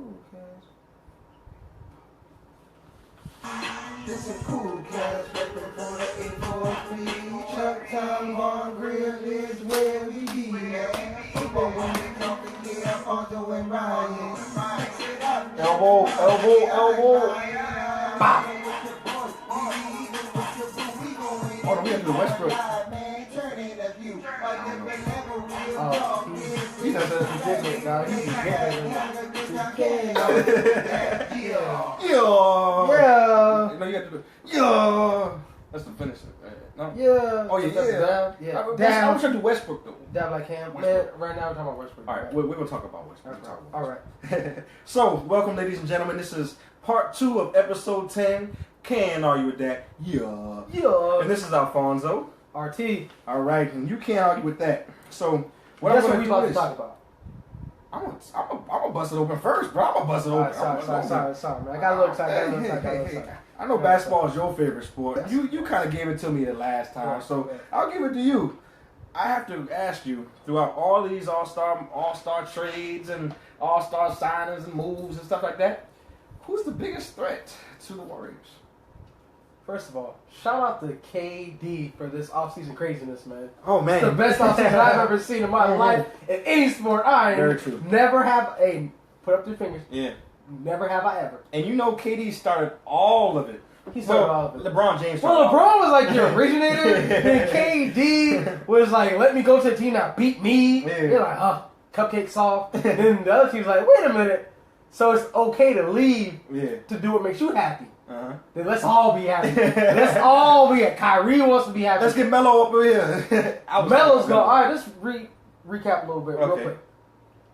cool, cuz. This is cool, cuz. Reppin' for the 843. Chuck Town Bar Grill is where we be. People when we talking, yeah, Arthur and Ryan. Elbow. Bop. Oh, no, we have to do Westbrook. He does that ridiculous, dog. He's Yeah. No, you got to do. Yeah. That's the finisher. No. Yeah. Oh, yeah. Dab. Yeah. I was trying to do Westbrook, though. Dab like him. Westbrook. Right now we're talking about Westbrook. All right, we're going to talk about Westbrook. All right. So, welcome, ladies and gentlemen. This is part 2 of episode 10. Can't argue with that. Yeah. And this is Alfonso. RT. All right, and you can't argue with that. So, what That's I'm what we going to about do to is, talk about. I'm gonna bust it open first, bro. I'm gonna bust it open. Sorry, man. I got a little excited. I know basketball is your favorite sport. You kind of gave it to me the last time, so I'll give it to you. I have to ask you, throughout all these all-star trades and all-star signings and moves and stuff like that, who's the biggest threat to the Warriors? First of all, shout out to KD for this offseason craziness, man. Oh, man. It's the best offseason I've ever seen in my life in any sport. Very true. Never have a, put up your fingers. Yeah. Never have I ever. And you know KD started all of it. He started all of it. LeBron James started Well, LeBron all was like the originator. Then KD was like, let me go to the team now, beat me. Yeah. You're like, huh, cupcake soft. Then the other team's like, wait a minute. So it's okay to leave to do what makes you happy. Then let's all be happy. Let's all be happy. Kyrie wants to be happy. Let's get Melo up here. Melo's gone. All right, let's recap a little bit real quick.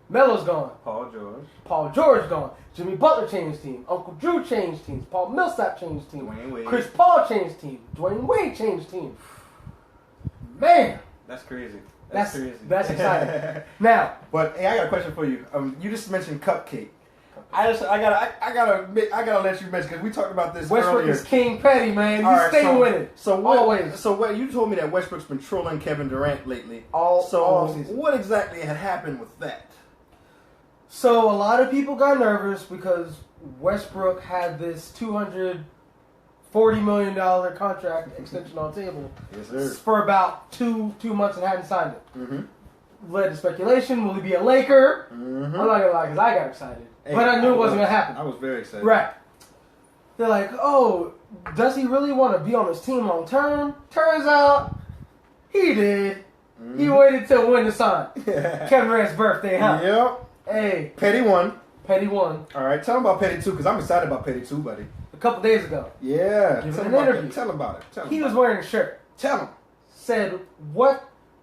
Melo's gone. Paul George gone. Jimmy Butler changed team. Uncle Drew changed teams. Paul Millsap changed team. Dwayne Wade. Chris Paul changed team. Dwayne Wade changed team. Man. That's crazy. That's crazy. That's exciting. Now. But hey, I got a question for you. You just mentioned cupcake. I gotta let you mention because we talked about this Westbrook earlier. is King Petty, man. All right, stay with it. Always. So what you told me that Westbrook's been trolling Kevin Durant lately. All season. What exactly had happened with that? So a lot of people got nervous because Westbrook had this $240 million contract extension on the table. Yes, sir. For about two months and hadn't signed it. Mm-hmm. Led to speculation. Will he be a Laker? Mm-hmm. I'm not gonna lie, because I got excited. Hey, but I knew it wasn't going to happen. I was very excited. Right. They're like, oh, does he really want to be on this team long term? Turns out, he did. Mm-hmm. He waited till when to sign. Kevin Durant's birthday, huh? Yep. Hey. Petty won. All right, tell him about Petty 2, because I'm excited about Petty 2, buddy. A couple days ago. Yeah. Tell him an interview. Tell him about it. He was wearing a shirt. Tell him.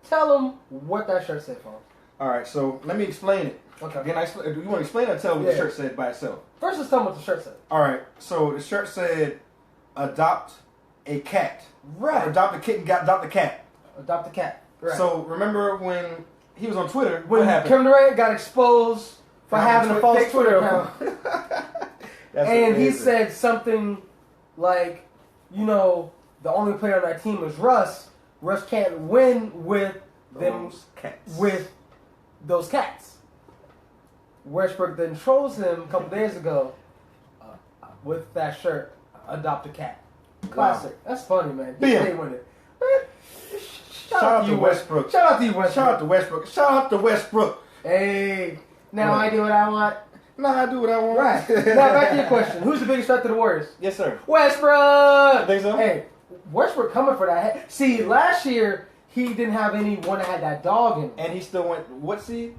Tell him what that shirt said for him. All right, so let me explain it. Okay. Again, do you want to explain it or tell what the shirt said by itself? First, let's tell them what the shirt said. All right. So the shirt said, "Adopt a cat." Right. Or adopt a kitten. Adopt a cat. Adopt a cat. Right. So remember when he was on Twitter? When what happened? Kevin Durant got exposed for having a false Twitter account, and he said something like, "You know, the only player on that team is Russ. Russ can't win with those cats." Westbrook then trolls him a couple days ago with that shirt, "Adopt a cat." Classic. Wow. That's funny, man. He stayed with it. Shout out to Westbrook. Shout out to you, Westbrook. Shout out to Westbrook. Shout out to Westbrook. Hey, now I do what I want. Now I do what I want. Right. Now back to your question. Who's the biggest threat to the Warriors? Yes, sir. Westbrook! You think so? Hey, Westbrook coming for that. See, last year, he didn't have anyone that had that dog in him. And he still went, what seed?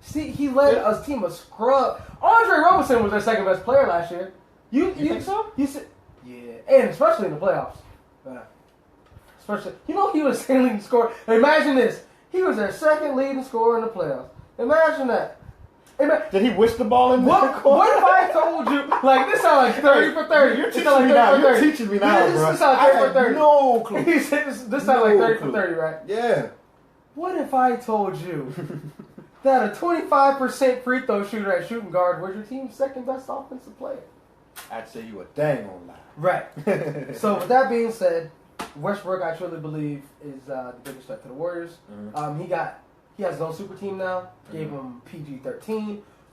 See, he led a team of scrub. Andre Roberson was their second best player last year. You think so? You said, yeah, and especially in the playoffs. Especially, he was their leading scorer. Imagine this: he was their second leading scorer in the playoffs. Imagine that. Did he wish the ball in? What if I told you like this? Sounds like 30 for 30. You're teaching me now. You're teaching me now, bro. This sounds like 30 for 30. No clue. He said this sounds like 30 for 30, right? Yeah. What if I told you that a 25% free throw shooter at shooting guard was your team's second best offensive player? I'd say you a dang on lie. Right. So with that being said, Westbrook, I truly believe, is the biggest threat to the Warriors. Mm-hmm. He has his own super team now. Gave him PG-13,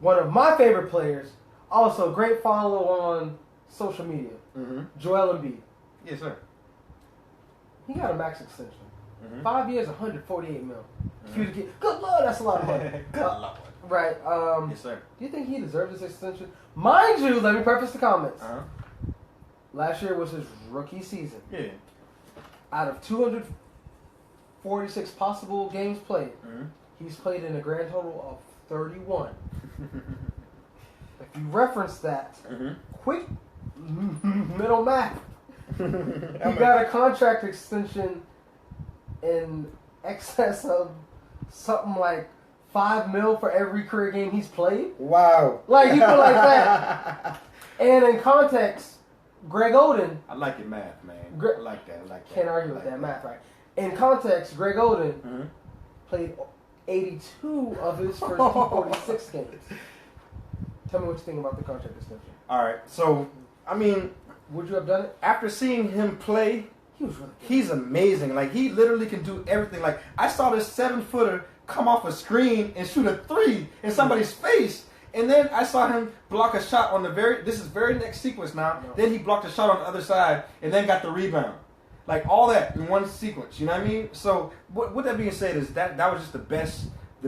one of my favorite players, also great follow on social media, Joel Embiid. Yes, sir. He got a max extension. 5 years, $148 million. Good Lord, that's a lot of money. Good Lord. Right. Yes, sir. Do you think he deserves this extension? Mind you, let me preface the comments. Last year was his rookie season. Yeah. Out of 246 possible games played, he's played in a grand total of 31. If you reference that, quick middle math, he got a contract extension in excess of something like $5 million for every career game he's played. Wow. Like, you put like that. And in context, Greg Oden. I like your math, man. I like that. Can't argue with that math, right? In context, Greg Oden played 82 of his first 246 games. Tell me what you think about the contract extension. All right. So, I mean, would you have done it? After seeing him play, he was really good. He's amazing. Like, he literally can do everything. Like, I saw this 7-footer come off a screen and shoot a 3 in somebody's face. And then I saw him block a shot on this is very next sequence now. No. Then he blocked a shot on the other side and then got the rebound. Like, all that in one sequence. You know what I mean? So, with that being said, is that was just the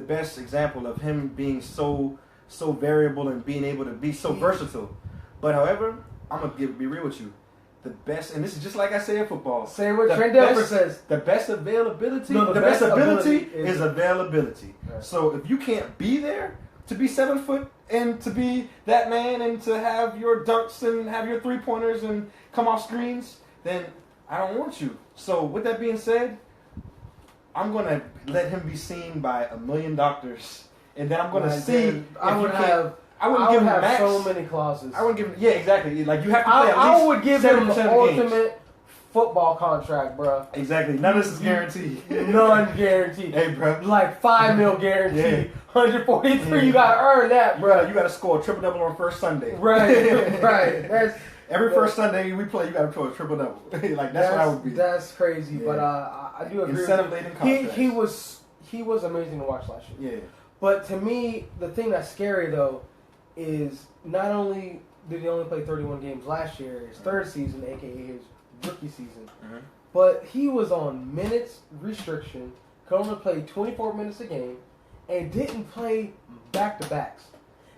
best example of him being so variable and being able to be so versatile. But however, I'm going to be real with you. The best, and this is just like I say in football. Say what Trent Dilfer says. The best availability, no, the best ability is availability. Right. So if you can't be there to be 7 foot and to be that man and to have your dunks and have your 3-pointers and come off screens, then I don't want you. So with that being said, I'm going to let him be seen by 1 million doctors. And then I'm going to see I wouldn't give him max. So many clauses. I wouldn't give him. Yeah, exactly. Like, you have to play at least I would give him the ultimate games. Football contract, bro. Exactly. None of this is guaranteed. None guaranteed. Hey, bro. Like $5 million guaranteed. 143. You gotta earn that, bro. You gotta score a triple double on first Sunday. Right. Right. Every first Sunday we play, you gotta throw a triple double. Like, that's what I would be. That's crazy. Yeah. But I do agree. Incentive laden contracts. He was amazing to watch last year. Yeah. But to me, the thing that's scary though is not only did he only play 31 games last year, his third season, aka his rookie season, but he was on minutes restriction, could only play 24 minutes a game, and didn't play back-to-backs.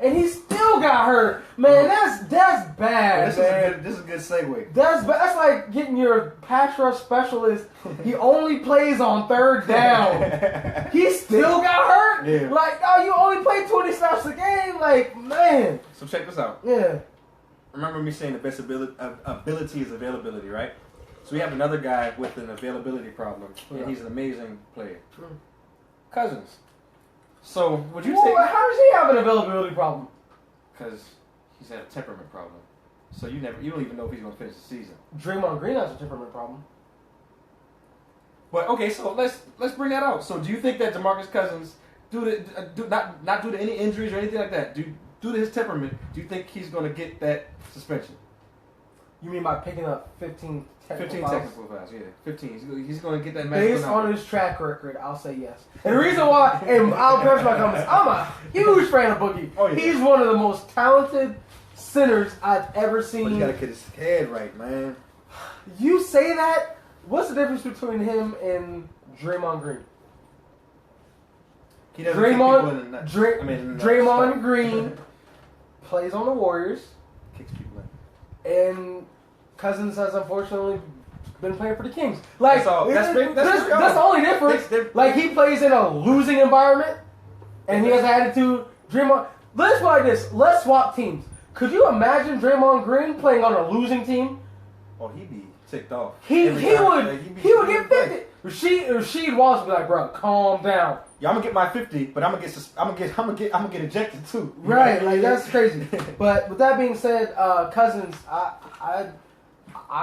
And he still got hurt. Man, that's bad, man. This is a good segue. That's like getting your pass rush specialist. He only plays on third down. He still got hurt? Yeah. Like, oh, you only play 20 snaps a game? Like, man. So check this out. Yeah. Remember me saying the best ability is availability, right? So we have another guy with an availability problem, and he's an amazing player. Cousins. So, would you say... How does he have an availability problem? Because he's had a temperament problem. So you don't even know if he's going to finish the season. Draymond Green has a temperament problem. But, okay, so let's bring that out. So do you think that DeMarcus Cousins, not due to any injuries or anything like that, due to his temperament, do you think he's going to get that suspension? You mean by picking up 15 technical fouls, yeah. 15. He's going to get that match. Based on his track record, I'll say yes. And the reason why, and I'll preface my comments, I'm a huge fan of Boogie. Oh, yeah. He's one of the most talented centers I've ever seen. But you got to get his head right, man. You say that? What's the difference between him and Draymond Green? He doesn't Draymond Green plays on the Warriors. Kicks people in. And Cousins has unfortunately been playing for the Kings. Like, that's the only difference. Like, he plays in a losing environment, and he has an attitude. Draymond, let's go like this. Let's swap teams. Could you imagine Draymond Green playing on a losing team? Oh, he'd be ticked off. He would get 50. Rasheed Wallace would be like, bro, calm down. Yeah, I'm gonna get my 50, but I'm gonna get ejected too. Right, like, that's crazy. But with that being said, Cousins, I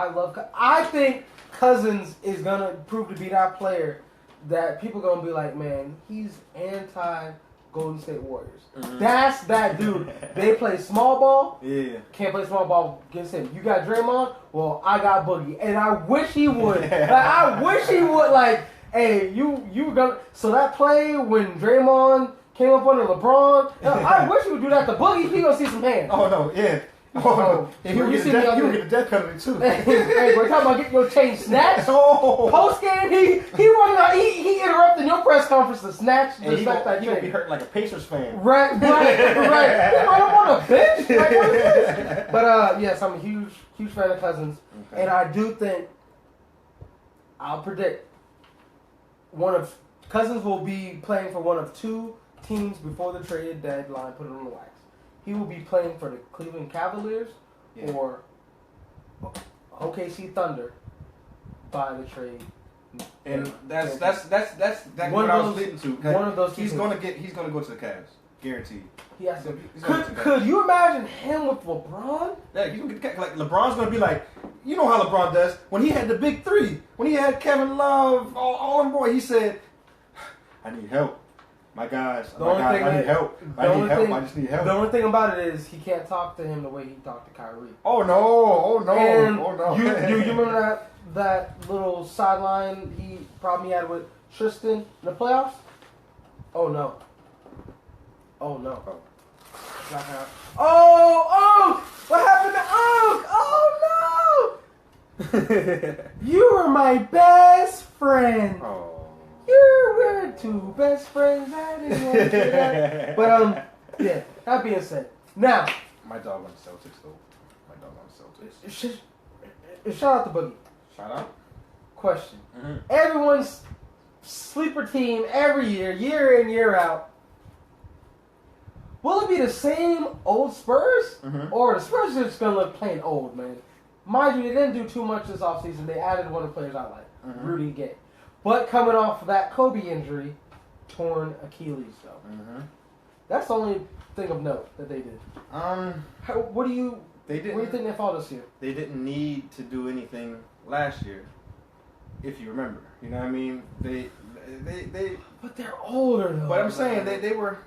love. I think Cousins is gonna prove to be that player that people gonna be like, man, he's anti Golden State Warriors. That's that dude. They play small ball. Yeah. Can't play small ball against him. You got Draymond. Well, I got Boogie, and I wish he would. Like, hey, you gonna. So that play when Draymond came up under LeBron. I wish you would do that to Boogie. He gonna see some hands. Oh no, yeah. Oh, and he would get a death penalty too. Hey, we're talking about getting your chain snatched. Oh. Post game, he running out. He interrupted your press conference to snatch and the snatch that he gonna be hurting like a Pacers fan. Right. He might have on a bench. Like, what is this? But yes, I'm a huge fan of Cousins, and I do think I'll predict Cousins will be playing for one of two teams before the trade deadline. Put it on the wax. He will be playing for the Cleveland Cavaliers or OKC Thunder by the trade. And that's what I was leading to. One of those. He's gonna go to the Cavs, guaranteed. Yes. Could you imagine him with LeBron? Yeah, he's gonna get like LeBron's gonna be like, you know how LeBron does when he had the big three, when he had Kevin Love, all them boys. He said, "I need help, my guys. I need help. I just need help." The only thing about it is he can't talk to him the way he talked to Kyrie. Oh no! And oh no! You remember that little sideline problem he had with Tristan in the playoffs? Oh no! Oh! What happened to Unk? Oh no! You were my best friend. Oh. We're two best friends. I didn't want to do that. But yeah. That being said, now my dog on the Celtics though. Shout out to Boogie. Shout out. Question: Everyone's sleeper team every year in, year out. Will it be the same old Spurs? Or the Spurs are just going to look plain old, man? Mind you, they didn't do too much this offseason. They added one of the players I like, Rudy Gay. But coming off of that Kobe injury, torn Achilles, though. That's the only thing of note that they did. What do you think they fought this year? They didn't need to do anything last year, if you remember. You know what I mean? They But they're older, though. But I'm saying they were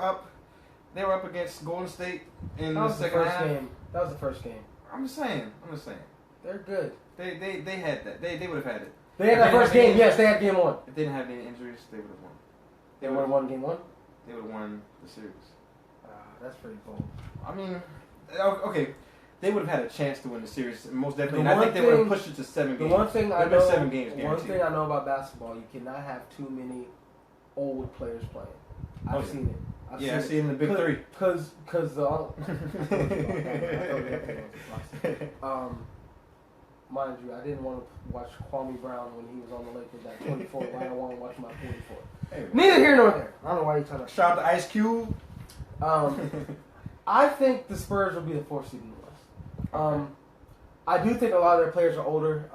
up. They were up against Golden State in the second half. That was the first game. I'm just saying. They're good. They had that. They would have had it. They had that first game. Yes, they had game one. If they didn't have any injuries, they would have won. They would have won game one? They would have won the series. That's pretty cool. I mean, okay. They would have had a chance to win the series, most definitely. And I think they would have pushed it to 7 games. The one thing I know, 7 games guaranteed. One thing I know about basketball, you cannot have too many old players playing. I've seen it. I see it in the big three. Because mind you, I didn't want to watch Kwame Brown when he was on the Lakers at 24. Why I want to watch him at 44. Hey, neither here nor there. I don't know why you're talking about. Shout out to Ice Cube. I think the Spurs will be the 4th seed in the West. I do think a lot of their players are older.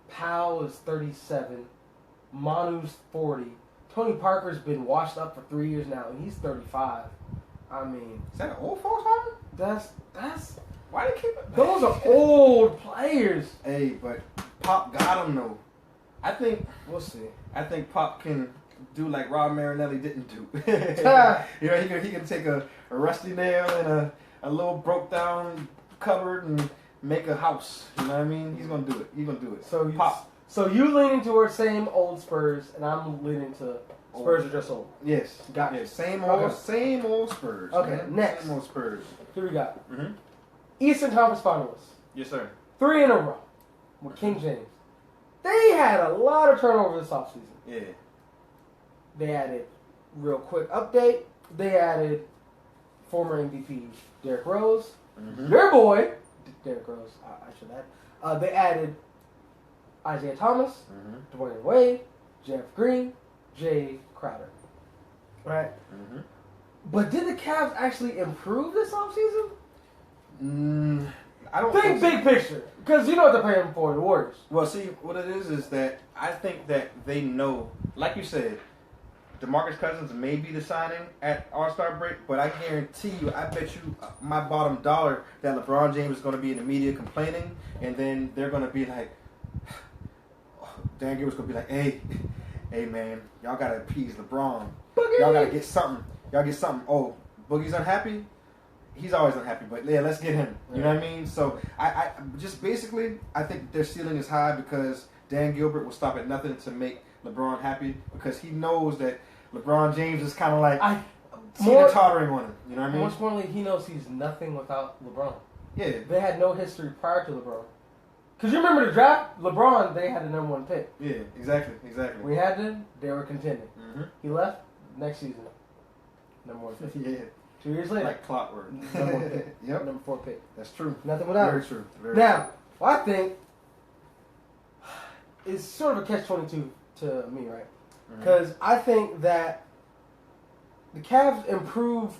Powell is 37. Manu's 40. Tony Parker's been washed up for 3 years now, and he's 35. I mean, is that an old folks home? That's why they keep it? Those are old players. Hey, but Pop got him though. I think we'll see. I think Pop can do like Rob Marinelli didn't do. You know, he can take a rusty nail and a little broke down cupboard and make a house. You know what I mean? He's gonna do it. So Pop. So you leaning towards same old Spurs, and I'm leaning to Spurs are just old. Yes. Got it. Same old Spurs. Okay, man. next. Same old Spurs. Here we got Eastern Conference Finalists. Yes, sir. 3 in a row with King James. They had a lot of turnover this offseason. Yeah. They added, real quick update, they added former MVP Derrick Rose. Their boy, Derrick Rose, I should add. They added Isaiah Thomas, Dwayne Wade, Jeff Green, Jay Crowder. Right? But did the Cavs actually improve this offseason? I don't think big picture. Because you know what they're playing for, the Warriors. Well, see, what it is that I think that they know, like you said, DeMarcus Cousins may be the signing at All-Star break, but I guarantee you, I bet you my bottom dollar that LeBron James is going to be in the media complaining, and then they're going to be like, Dan Gilbert's going to be like, hey man, y'all got to appease LeBron. Boogie. Y'all got to get something. Oh, Boogie's unhappy? He's always unhappy, but yeah, let's get him. You know what I mean? So I just basically, I think their ceiling is high because Dan Gilbert will stop at nothing to make LeBron happy because he knows that LeBron James is kind of like more tottering on him. You know what I mean? More importantly, he knows he's nothing without LeBron. Yeah. They had no history prior to LeBron. Because you remember the draft, LeBron, they had the number 1 pick. Yeah, exactly. We had them, they were contending. Mm-hmm. He left, next season, number 1 pick. Yeah. 2 years later, Like clockwork. number 1 pick. Yep. Number 4 pick. That's true. Nothing without Very him. true. Very Now, I think it's sort of a catch-22 to me, right? Because I think that the Cavs improved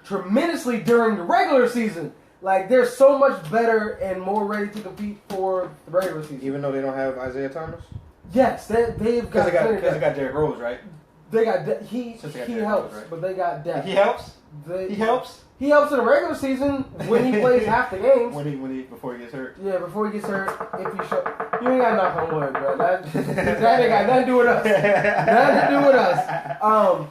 tremendously during the regular season. Like, they're so much better and more ready to compete for the regular season. Even though they don't have Isaiah Thomas? Yes, they've got... Because they got Derrick Rose, right? They got... He helps, right? but they got depth. He helps? He helps? He helps in the regular season when he plays half the games. Before he gets hurt. Yeah, before he gets hurt, if he show... You ain't got to knock on wood, bro. That ain't got nothing to do with us. Nothing to do with us.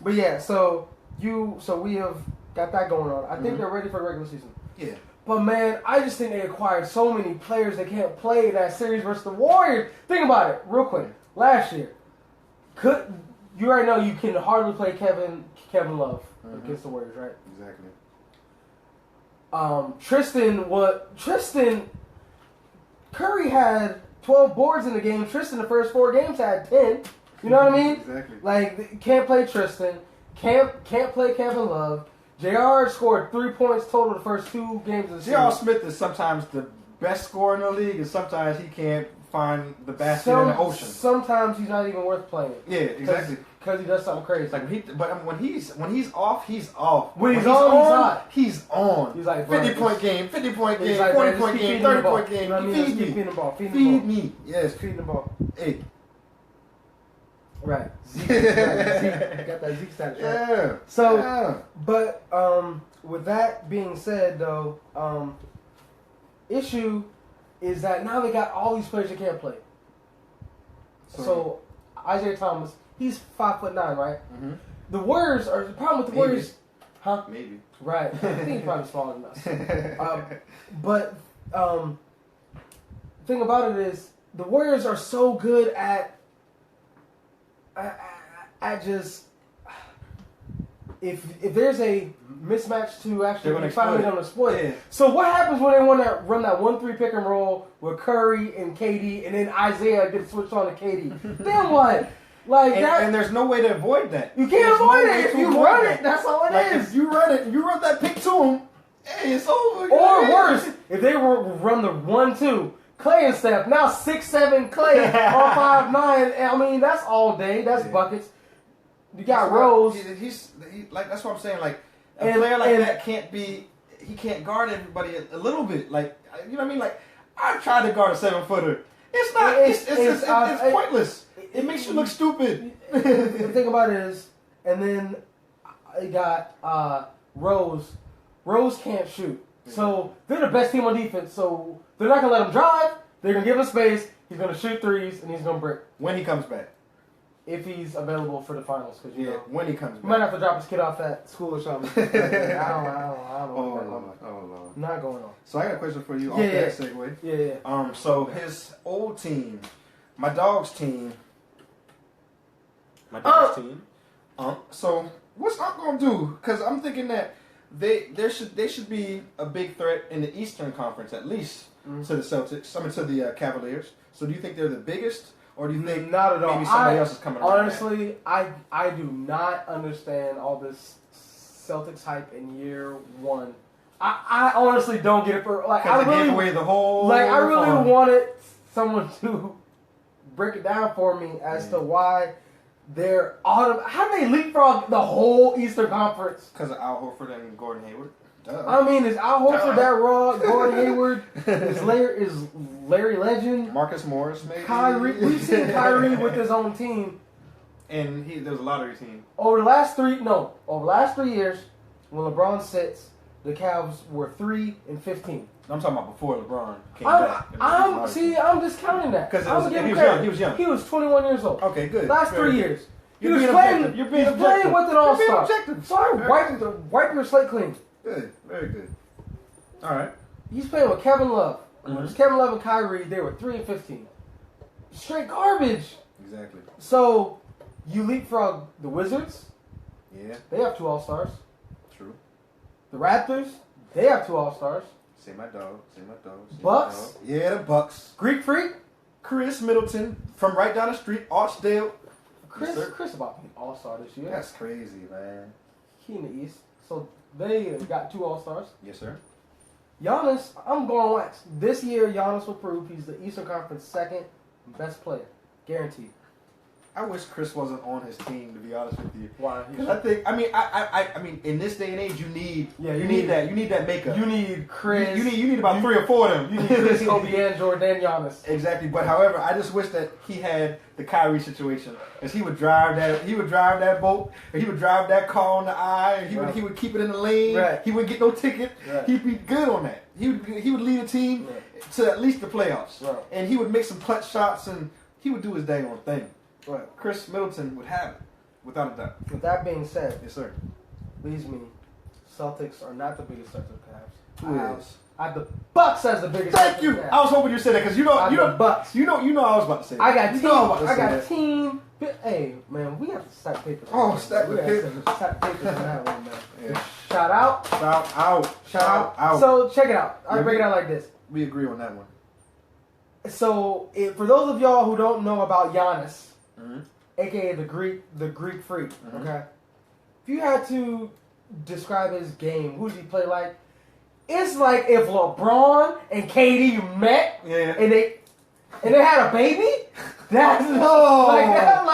But yeah, so we have got that going on. I think they're ready for the regular season. Yeah. But man, I just think they acquired so many players that can't play that series versus the Warriors. Think about it, real quick. Last year, you already know you can hardly play Kevin Love against the Warriors, right? Exactly. Tristan Curry had 12 boards in the game. Tristan, the first 4 games, had 10. You know what I mean? Exactly. Like, can't play Tristan. Can't play Kevin Love. JR scored 3 points total the first 2 games of the season. J.R. Smith is sometimes the best scorer in the league, and sometimes he can't find the basket in the ocean. Sometimes he's not even worth playing. Yeah, exactly. Because he does something crazy. Like when he's off, he's off. When he's on, he's hot. He's on. He's like 50-point game, 50-point game, like, 40-point game, 30-point game. You know what I mean? Feed me. Feed the ball. Feed me. Yes. Feed the ball. Hey. Right. Zeke. Got that Zeke status, right? Yeah. So, but with that being said, though, issue is that now they got all these players that can't play. So Isaiah Thomas, he's 5'9", right? Mm-hmm. The Warriors are the problem with the Warriors, huh? Maybe. Right. I think he's probably smaller than us. But thing about it is the Warriors are so good at just if there's a mismatch to actually finally going to exploit it. So what happens when they want to run that 1-3 pick and roll with Curry and KD, and then Isaiah gets switched on to KD? Then what? Like and there's no way to avoid that. You can't avoid it if you run it. That's all it is. If you run it, you run that pick to him. Hey, it's over. Or worse, if they run the 1-2. Clay and Steph, now 6'7" Clay on 5'9". I mean, that's all day. That's buckets. You got Rose. He's like, that's what I'm saying. Like a player like that he can't guard everybody a little bit. Like, you know what I mean? Like, I've tried to guard a 7-footer. It's not. It's pointless. It makes you look stupid. The thing about it is, and then you got Rose. Rose can't shoot. So they're the best team on defense. So they're not gonna let him drive. They're gonna give him space. He's gonna shoot threes and he's gonna brick. When he comes back, if he's available for the finals, because you know when he comes back, he might have to drop his kid off at school or something. I don't know. Oh Lord. Not going on. So I got a question for you. That segue. Yeah. So his old team, my dog's team. So what's Unc gonna do? Because I'm thinking that they should be a big threat in the Eastern Conference at least to the Celtics. I mean to the Cavaliers. So do you think they're the biggest, or do you think not at all? Maybe somebody else is coming? Honestly, I do not understand all this Celtics hype in year one. I honestly don't get it for like I really gave away the whole I really wanted someone to break it down for me as to why they're how do they leapfrog the whole Eastern Conference? Because of Al Horford and Gordon Hayward. Duh. I mean, is Al Horford that raw? Gordon Hayward is Larry Legend, Marcus Morris, maybe. Kyrie. We've seen Kyrie with his own team, and there was a lottery team over the last 3 years. When LeBron sits, the Cavs were 3-15. I'm talking about before LeBron came back. I'm discounting that. Because he was young. He was 21 years old. Okay, good. Last 3 years. You're playing with an all-star. Objective. So I wipe your slate clean. Good. Very good. All right. He's playing with Kevin Love. When it was Kevin Love and Kyrie, they were 3-15. Straight garbage. Exactly. So You leapfrog the Wizards. Yeah. They have 2 All-Stars. True. The Raptors. They have 2 All-Stars. Say my dog. Say my dog. Say Bucks. My dog. Yeah, the Bucks. Greek Freak. Chris Middleton from right down the street, Archdale. Chris about to be All-Star this year. That's crazy, man. He in the East. So they got 2 All-Stars. Yes, sir. Giannis, I'm going wax. This year, Giannis will prove he's the Eastern Conference second best player. Guaranteed. I wish Chris wasn't on his team, to be honest with you. Why? Because I mean, in this day and age, you need that makeup. You need Chris. You need about 3 or 4 of them. You need Chris, Kobe, and Jordan Giannis. Exactly. But however, I just wish that he had the Kyrie situation, because he would drive that boat, or he would drive that car on the eye, and he would keep it in the lane. Right. He wouldn't get no ticket. Right. He'd be good on that. He would lead a team to at least the playoffs, and he would make some clutch shots, and he would do his dang on thing. Right. Chris Middleton would have it, without a doubt. With that being said, Yes, sir. leaves me, Celtics are not the biggest threat to the Cavs. Who is? I have the Bucks as the biggest. Thank you. I was hoping you said that, because you know Bucks. You know I was about to say that. I got team. I got that. team. Hey man, we have to stack papers. Oh, stack the papers. Stack papers on that one, man. Yeah. Shout out. Shout out. So check it out. I'll break it out like this. We agree on that one. So for those of y'all who don't know about Giannis, Mm-hmm. aka the Greek Freak, Mm-hmm. okay? If you had to describe his game, who does he play like? It's like if LeBron and KD met, and they had a baby. That's come on,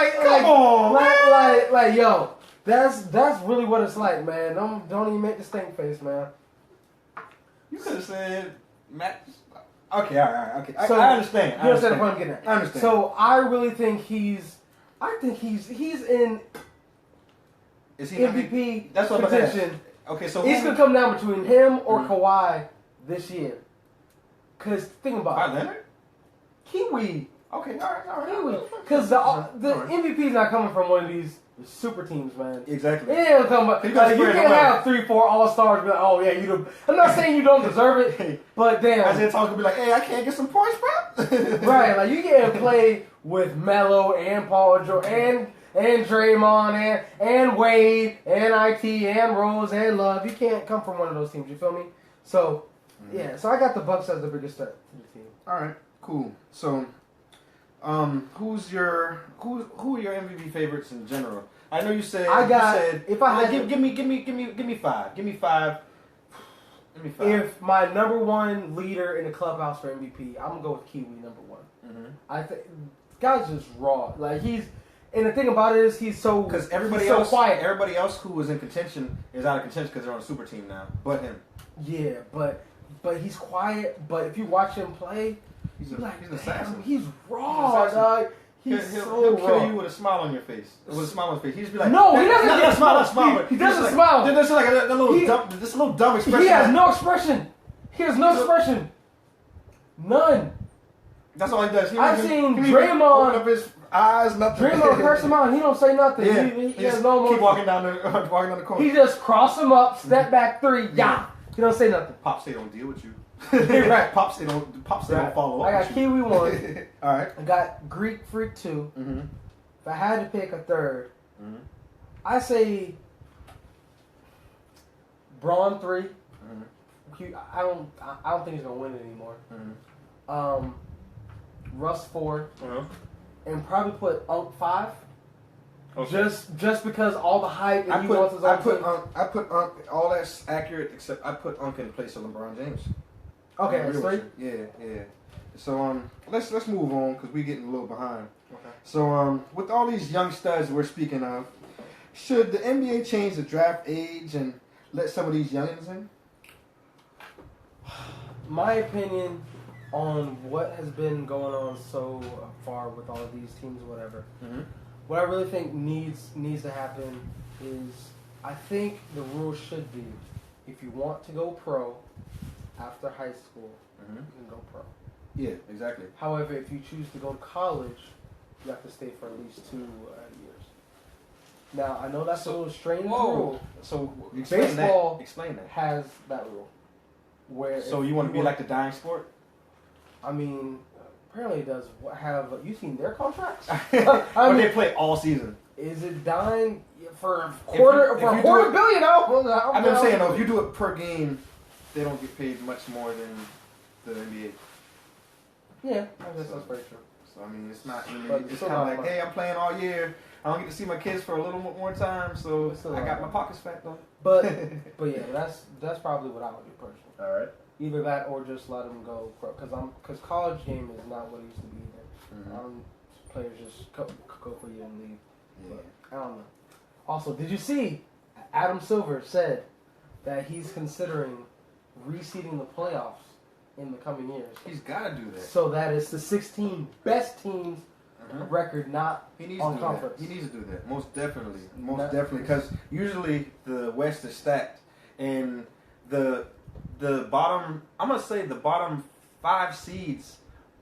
like yo, that's really what it's like, man. Don't even make the stink face, man. You could have said Matt. Okay, all right, okay. So, I understand. You understand what I'm getting at? I understand. So I really think he's in Is he MVP that's what position. Okay, so It's gonna come down between him or Kawhi this year. Cause think about it. Leonard? Kiwi. Okay, all right. Kiwi. Cause the MVP is not coming from one of these super teams, man. Exactly. It ain't gonna come. You can't have 3-4 All-Stars. Be like, oh yeah, you. I'm not saying you don't deserve it, but damn. Isaiah Thomas could be like, hey, I can't get some points, bro. Right, like you can't play with Melo and Paul George and Draymond and Wade and IT and Rose and Love. You can't come from one of those teams. You feel me? So yeah. So I got the Bucks as the biggest threat to the team. All right, cool. So. Who are your MVP favorites in general? I know you said if I had give me 5. Give me 5. If my number one leader in the clubhouse for MVP, I'm gonna go with Kiwi number 1. Mm-hmm. I think guy's just raw. Like and the thing about it is he's so because everybody else who was in contention is out of contention because they're on a super team now, but him. Yeah, but he's quiet. But if you watch him play. He's an assassin. He's raw, dog. He'll kill you with a smile on your face. With a smile on his face. He'd just be like, no, he doesn't. Not smile. He doesn't smile. There's like a little dumb expression. He has no expression. He has no expression. None. That's all he does. I've seen Draymond open up his eyes. Nothing. Draymond curse him out. He don't say nothing. Yeah. He has no more. Keep walking down the court. He just cross him up, step back 3, yeah. He don't say nothing. Pops, they don't deal with you. Right. Pops, they don't follow up. I got Kiwi 1. All right. I got Greek Freak 2. Mm-hmm. If I had to pick a third, I say Braun 3. Mm-hmm. I don't think he's gonna win it anymore. Mm-hmm. Russ 4, and probably put Unk 5. Okay. Just because all the hype and he wants his own team. I put Unk. All that's accurate except I put Unk in place of LeBron James. Okay, that's 3. Yeah. So let's move on because we're getting a little behind. Okay. So with all these young studs we're speaking of, should the NBA change the draft age and let some of these youngins in? My opinion on what has been going on so far with all of these teams, or whatever. Mm-hmm. What I really think needs to happen is, I think the rule should be, if you want to go pro after high school, you can go pro. Yeah, exactly. However, if you choose to go to college, you have to stay for at least 2 years. Now, I know that's a little strange rule. So baseball explain that. has that rule. Where so you want to be like the dying sport? I mean, apparently it does have. You seen their contracts? But they play all season. Is it dying for a quarter billion? I'm just saying though, if you do it per game, they don't get paid much more than the NBA. Yeah, I guess that's very true. So I mean, it's not really. It's kind of like, hey, I'm playing all year. I don't get to see my kids for a little more time, so I got my pockets fat though. But yeah, that's probably what I would do personally. All right. Either that or just let them go pro, because college game is not what it used to be either. Mm-hmm. Players just go for you and leave. Yeah. But I don't know. Also, did you see Adam Silver said that he's considering reseeding the playoffs in the coming years? He's got to do that. So that it's the 16 best teams record, not on conference. He needs to do that. Most definitely. Definitely. Because usually the West is stacked. And the bottom, I'm going to say the bottom 5 seeds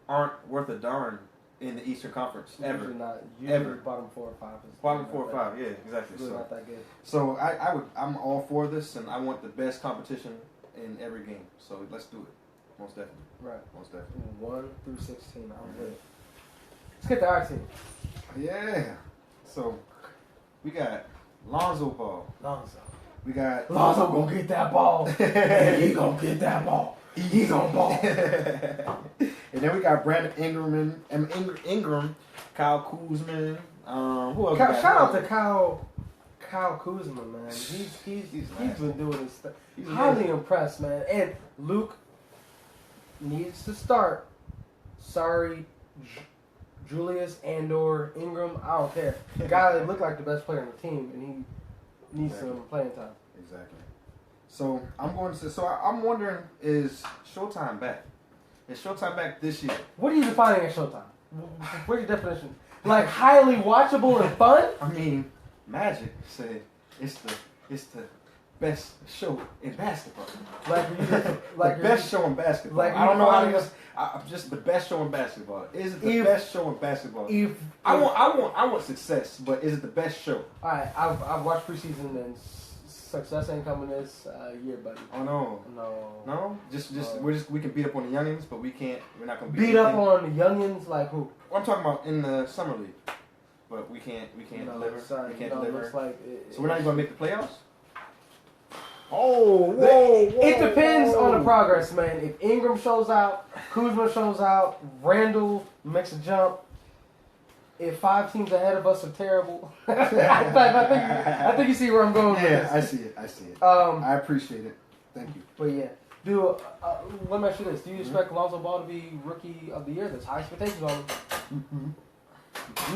aren't worth a darn in the Eastern Conference. Ever. Usually bottom 4 or 5 is bottom 4 or 5, yeah, exactly. It's really not that good. So I'm all for this, and I want the best competition in every game. So let's do it. Most definitely. Right. Most definitely. 1 through 16. I'm with it. Let's get to our team. Yeah. So we got Lonzo Ball. We got Lonzo gonna get that ball. He gonna get that ball. He gonna ball. And then we got Brandon Ingram, Kyle Kuzma. Who else? Shout out to Kyle Kuzma, man. He's been doing his stuff. He's highly impressed, man. And Luke needs to start. Sorry, Julius or Ingram. I don't care. The guy that looked like the best player on the team, and he needs some playing time. Exactly. So I'm wondering, is Showtime back? Is Showtime back this year? What are you defining as Showtime? What's your definition? Like highly watchable and fun? I mean, Magic said it's the best show in basketball. Like the best show in basketball. Like, I don't know how to just the best show in basketball. Is it the best show in basketball? I want success, but is it the best show? All right, I've watched preseason and success ain't coming this year, buddy. Oh no. We can beat up on the youngins, but we're not gonna beat up on the youngins like who? Well, I'm talking about in the summer league, but we can't deliver. Sorry, we can't deliver. So we're not even gonna make the playoffs. Whoa! It depends on the progress, man. If Ingram shows out, Kuzma shows out, Randall makes a jump. If 5 teams ahead of us are terrible, I think you see where I'm going with this. Yeah, I see it. I appreciate it. Thank you. But yeah, dude, let me ask you this. Do you expect Lonzo Ball to be Rookie of the Year? There's high expectations on him.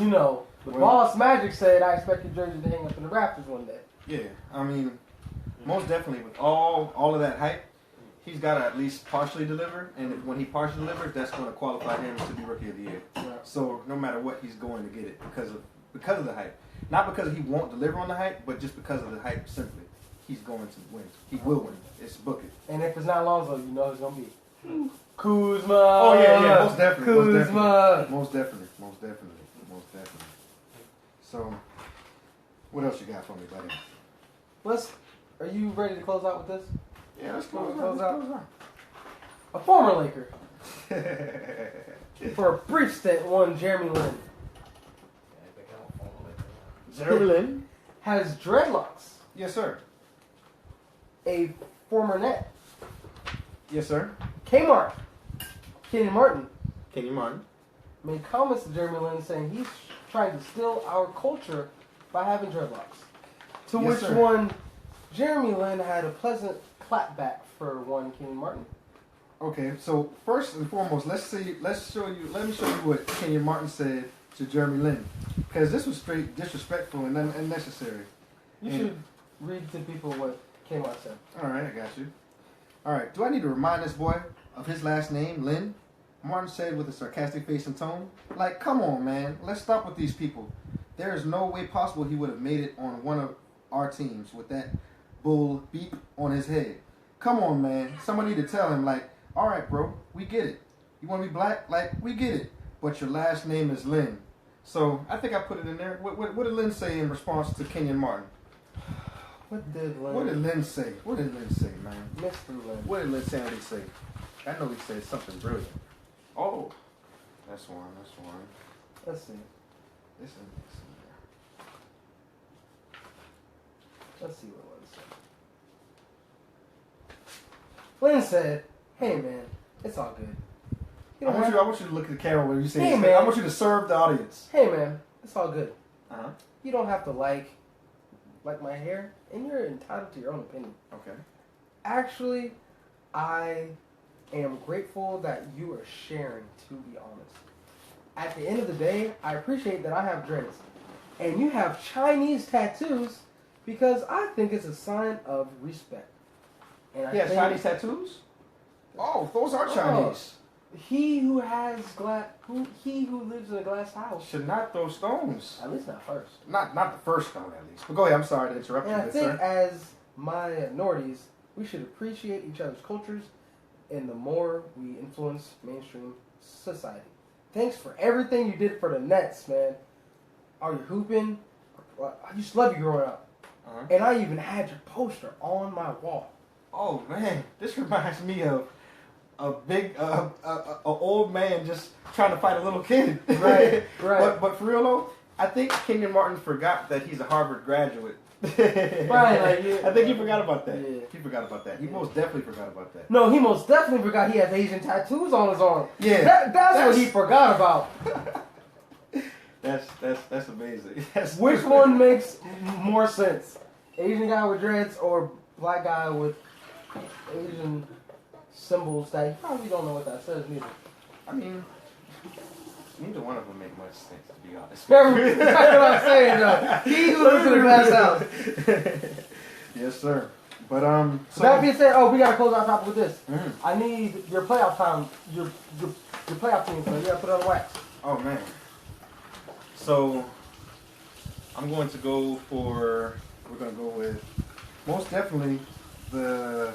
You know, the boss Magic said, I expect your jersey to hang up in the rafters one day. Yeah, I mean, most definitely with all of that hype, he's got to at least partially deliver, and when he partially delivers, that's going to qualify him to be Rookie of the Year. Yeah. So no matter what, he's going to get it because of the hype. Not because he won't deliver on the hype, but just because of the hype simply. He's going to win. He will win. It's book it. And if it's not Lonzo, you know it's going to be Kuzma. Oh yeah, most definitely. Kuzma. Most definitely. So, what else you got for me, buddy? Are you ready to close out with this? Yeah, let's close out. A former Laker. For a brief stint, won Jeremy Lin. Jeremy Lin has dreadlocks. Yes, sir. A former Net. Yes, sir. Kmart. Kenyon Martin. Made comments to Jeremy Lin saying he's trying to steal our culture by having dreadlocks. To which one, Jeremy Lin had a pleasant clapback for one Kenyon Martin. Okay, so first and foremost, let me show you what Kenyon Martin said to Jeremy Lin, because this was straight disrespectful and unnecessary. You should read to people what Kmart said. All right, I got you. All right, do I need to remind this boy of his last name, Lynn? Martin said with a sarcastic face and tone. Like, come on, man. Let's stop with these people. There is no way possible he would have made it on one of our teams with that bull beep on his head. Come on, man. Somebody need to tell him, like, all right, bro, we get it. You want to be black? Like, we get it. But your last name is Lynn. So I think I put it in there. What did Lynn say in response to Kenyon Martin? What did Lynn say? Man? Mr. Lynn. What did Lynn Sandy say? I know he said something brilliant. Oh, that's one. Let's see. Listen. Let's see what Lynn said. Lynn said, "Hey man, it's all good. I want you to look at the camera when you say hey, this. man. I want you to serve the audience. Hey man, it's all good. Uh-huh. You don't have to like my hair, and you're entitled to your own opinion. Okay. Actually, I am grateful that you are sharing, to be honest. At the end of the day, I appreciate that I have dreads, and you have Chinese tattoos because I think it's a sign of respect." And I think Chinese tattoos? Oh, those are Chinese. He who has he who lives in a glass house Should not throw stones. At least not first. Not the first stone, at least. But go ahead. I'm sorry to interrupt And you, I good think sir. as minorities, we should appreciate each other's cultures, and the more we influence mainstream society. Thanks for everything you did for the Nets, man. Are you hooping? I used to love you growing up. Uh-huh. And I even had your poster on my wall. Oh man, this reminds me of a big, a old man just trying to fight a little kid. Right, right. But for real though, I think Kenyon Martin forgot that he's a Harvard graduate. Right, like, yeah. I think he forgot about that. Yeah. He forgot about that. He most definitely forgot about that. No, he most definitely forgot he has Asian tattoos on his arm. Yeah, that's what he forgot about. That's amazing. Which one makes more sense? Asian guy with dreads or black guy with Asian symbols that you probably don't know what that says neither. I mean, neither one of them make much sense, to be honest. That's what I'm saying, though. He who lives in a glass house. Yes, sir. But So that being said, we gotta close our topic with this. Mm-hmm. I need your playoff time, your playoff team, so you gotta put it on wax. Oh man. So I'm going to go for. We're going to go with most definitely the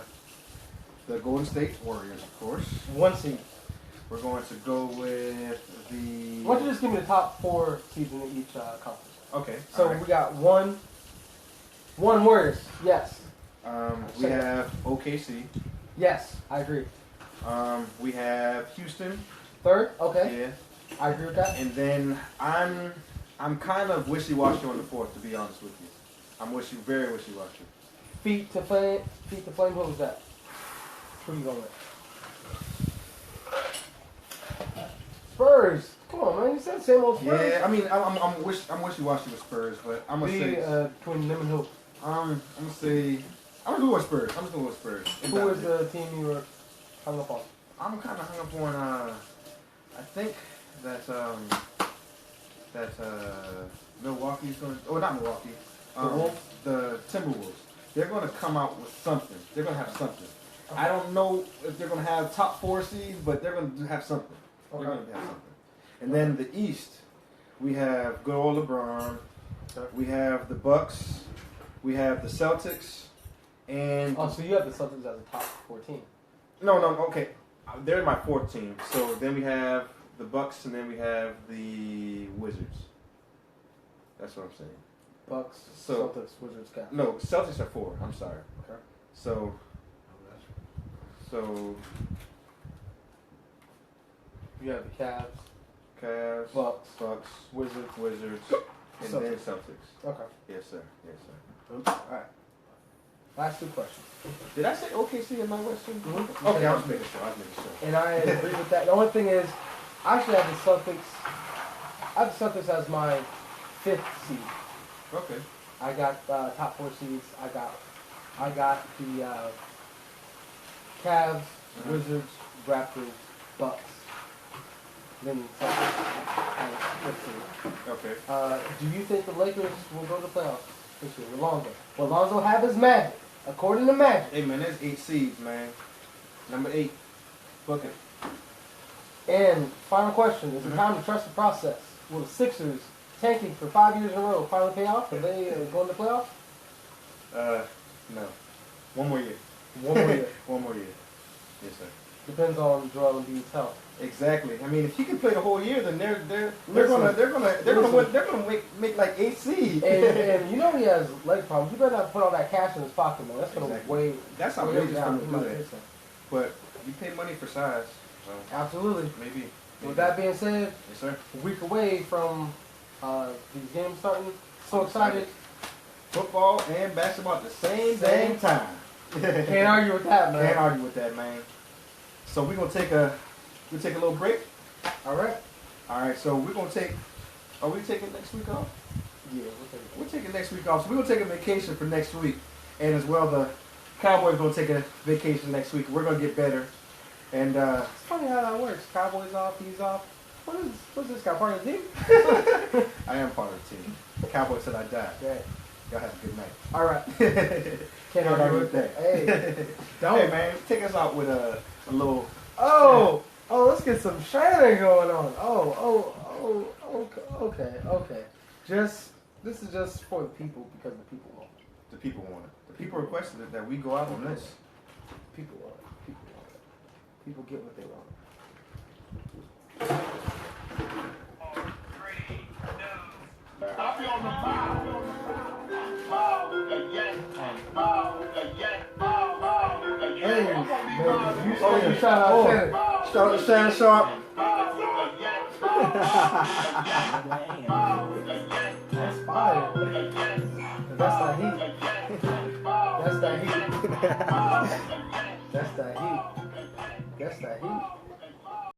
Golden State Warriors, of course. 1 seed. We're going to go with the. Why don't you just give me the top 4 seeds in each conference? Okay. So we got one Warriors. Yes. We have OKC. Yes, I agree. We have Houston. 3rd. Okay. Yeah. I agree with that. And then I'm kind of wishy-washy on the 4th, to be honest with you. I'm very wishy-washy. Feet to flame. What was that? Who are you going with? Spurs. Come on, man. You said same old Spurs. Yeah, I mean, I'm wishy-washy with Spurs, but I'm gonna say between them and who? I'm gonna say I'm gonna go with Spurs. I'm just going with Spurs. Who was the team you were hung up on? I'm kind of hung up on. I think that Milwaukee's going. Oh, not Milwaukee. The Wolves? The Timberwolves. They're going to come out with something. They're going to have something. Okay. I don't know if they're going to have top 4 seeds, but they're going to have something. Okay. They're going to have something. And then the East, we have good old LeBron. Okay. We have the Bucks. We have the Celtics. And so you have the Celtics as a top 4 team. No, okay. They're my 4th team. So then we have the Bucks, and then we have the Wizards. That's what I'm saying. Bucks, Celtics, Wizards, Cavs. No, Celtics are 4. I'm sorry. Okay. So you have the Cavs, Bucks, Wizards, and then Celtics. Okay. Yes, sir. All right. Last 2 questions. Did I say OKC in my Western? Mm-hmm. Okay, I was making sure. And I agree with that. The only thing is, I actually have the Celtics. I have the Celtics as my 5th seed. Okay. I got top 4 seeds. I got the Cavs, Wizards, Raptors, Bucks. Then Celtics. Okay. Do you think the Lakers will go to the playoffs this year? Will Lonzo have his magic? According to Magic. Hey man, there's 8 seeds, man. Number 8. Book it. And final question: is it time to trust the process? Will the Sixers, tanking for 5 years in a row, finally pay off? Are they going to the playoffs? No. One more year. One more year. One more year. Yes, sir. Depends on Joel Embiid's health. Exactly. I mean, if he can play the whole year, then they're gonna make like 8 seed. And you know he has leg problems. You better not put all that cash in his pocket, man. That's gonna weigh. That's how way they down. just do that. But you pay money for size. So Absolutely. Maybe. With that being said, yes, sir. a week away from these games starting. So excited. football and basketball at the same dang time. Can't argue with that, man. Can't argue with that, man. So we're gonna take a little break. All right. All right. So we're gonna take. Are we taking next week off? Yeah, we're taking next week off. So we're gonna take a vacation for next week, and as well the Cowboys gonna take a vacation next week. We're gonna get better. And it's funny how that works. Cowboys off, he's off. What's this guy, part of the team? I am part of the team. Cowboys till I die. Yeah. Y'all have a good night. All right. Can't argue with that. Hey, don't. Hey man, take us out with a little. Oh, let's get some Shannon going on. Okay. This is just for the people because the people want it. The people want it. The people requested it that we go out on this. People want it. People get what they want. Hey, man, you shout out Shannon. Shout out Shannon Sharp. That's fire. That's that heat. That's that heat. That's that heat.